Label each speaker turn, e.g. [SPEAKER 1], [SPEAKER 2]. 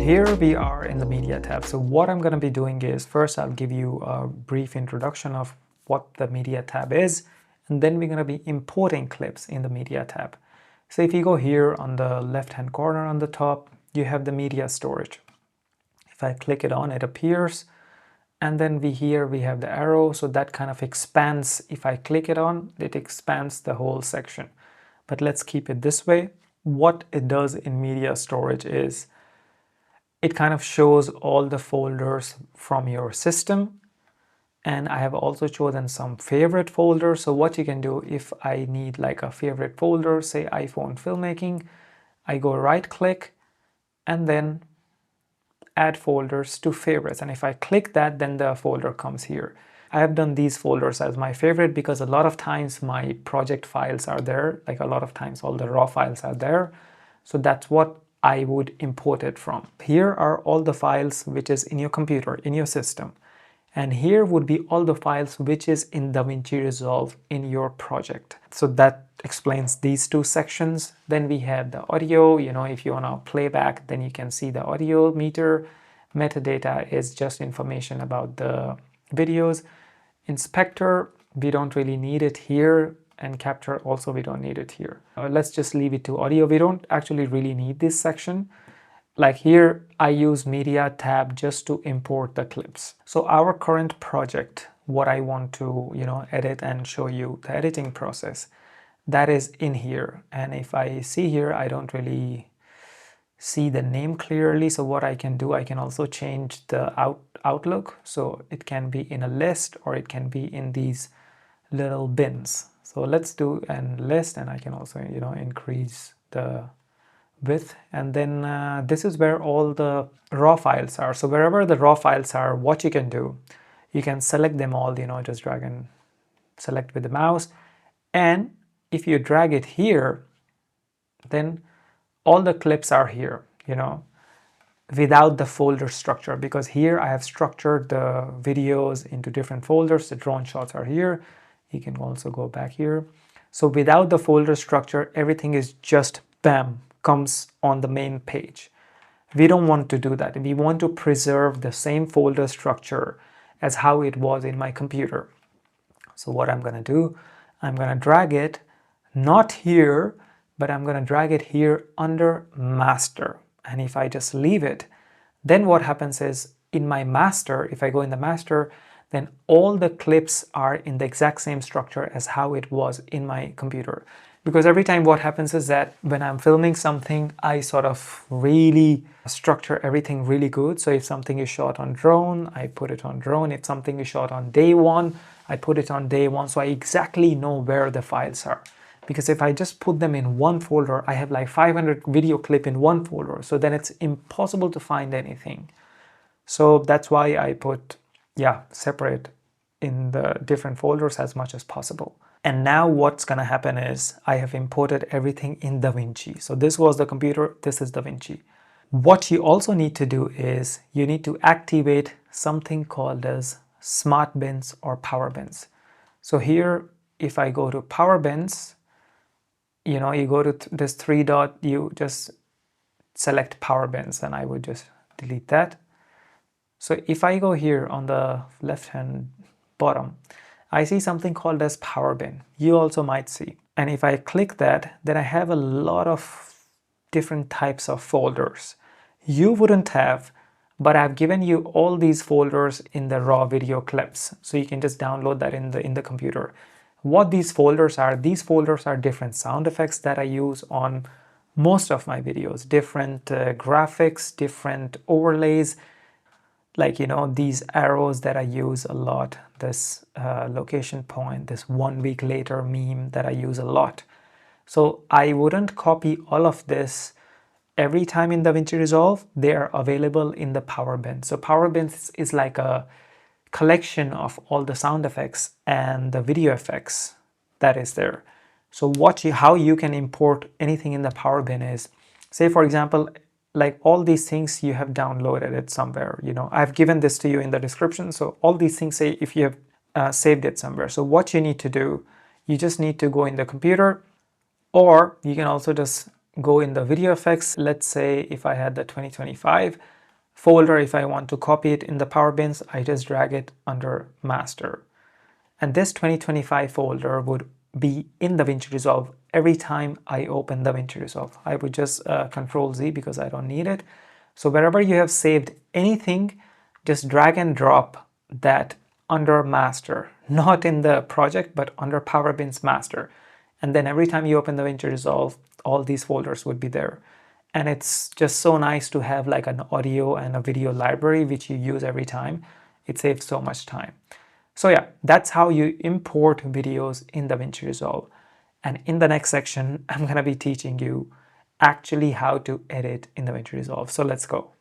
[SPEAKER 1] Here we are in the media tab. So what I'm going to be doing is first I'll give you a brief introduction of what the media tab is, and then we're going to be importing clips in the media tab. So if you go here on the left hand corner on the top, you have the media storage. If I click it on, it appears, and then here we have the arrow, so that kind of expands. If I click it on, it expands the whole section. But let's keep it this way. What it does in media storage is it kind of shows all the folders from your system, and I have also chosen some favorite folders. So what you can do, if I need like a favorite folder, say iPhone filmmaking, I go right click and then add folders to favorites, and if I click that, then the folder comes here. I have done these folders as my favorite because a lot of times my project files are there, like a lot of times all the raw files are there, so that's what I would import it from. Here are all the files which is in your computer, in your system. And here would be all the files which is in DaVinci Resolve in your project. So that explains these two sections. Then we have the audio, if you want to playback, then you can see the audio meter. Metadata is just information about the videos. Inspector, we don't really need it here. And capture also we don't need it here. Let's just leave it to audio. We don't actually really need this section. Like here I use media tab just to import the clips. So our current project, what I want to edit and show you the editing process, that is in here. And if I see here, I don't really see the name clearly. So what I can do, I can also change the outlook. So it can be in a list or it can be in these little bins. So let's do a list, and I can also increase the width, and then this is where all the raw files are. So wherever the raw files are, what you can do, you can select them all, just drag and select with the mouse, and if you drag it here, then all the clips are here, without the folder structure, because here I have structured the videos into different folders. The drone shots are here. You can also go back here. So without the folder structure, everything is just bam, comes on the main page. We don't want to do that. We want to preserve the same folder structure as how it was in my computer. So what I'm going to do, I'm going to drag it, not here, but I'm going to drag it here under master. And if I just leave it, then what happens is in my master, if I go in the master, then all the clips are in the exact same structure as how it was in my computer. Because every time what happens is that when I'm filming something, I sort of really structure everything really good. So if something is shot on drone, I put it on drone. If something is shot on day one, I put it on day one. So I exactly know where the files are. Because if I just put them in one folder, I have like 500 video clip in one folder. So then it's impossible to find anything. So that's why I put separate in the different folders as much as possible. And now what's going to happen is I have imported everything in DaVinci. So this was the computer, this is DaVinci. What you also need to do is you need to activate something called as smart bins or power bins. So here, if I go to power bins, you go to this three dot, you just select power bins, and I would just delete that. So if I go here on the left hand bottom, I see something called as power bin. You also might see. And if I click that, then I have a lot of different types of folders. You wouldn't have, but I've given you all these folders in the raw video clips. So you can just download that in the computer. What these folders are different sound effects that I use on most of my videos, different graphics, different overlays, like these arrows that I use a lot, this location point, this 1 week later meme that I use a lot. So I wouldn't copy all of this every time in DaVinci Resolve. They are available in the power bin. So power bin is like a collection of all the sound effects and the video effects that is there. So how you can import anything in the power bin is, say for example, like all these things you have downloaded it somewhere, I've given this to you in the description. So all these things, say if you have saved it somewhere. So what you need to do, you just need to go in the computer, or you can also just go in the video effects. Let's say if I had the 2025, folder. If I want to copy it in the Power Bins, I just drag it under Master. And this 2025 folder would be in DaVinci Resolve every time I open DaVinci Resolve. I would just Control Z because I don't need it. So wherever you have saved anything, just drag and drop that under Master, not in the project, but under Power Bins Master. And then every time you open DaVinci Resolve, all these folders would be there. And it's just so nice to have like an audio and a video library which you use every time. It saves so much time. So yeah, that's how you import videos in DaVinci Resolve. And in the next section, I'm going to be teaching you actually how to edit in DaVinci Resolve. So let's go.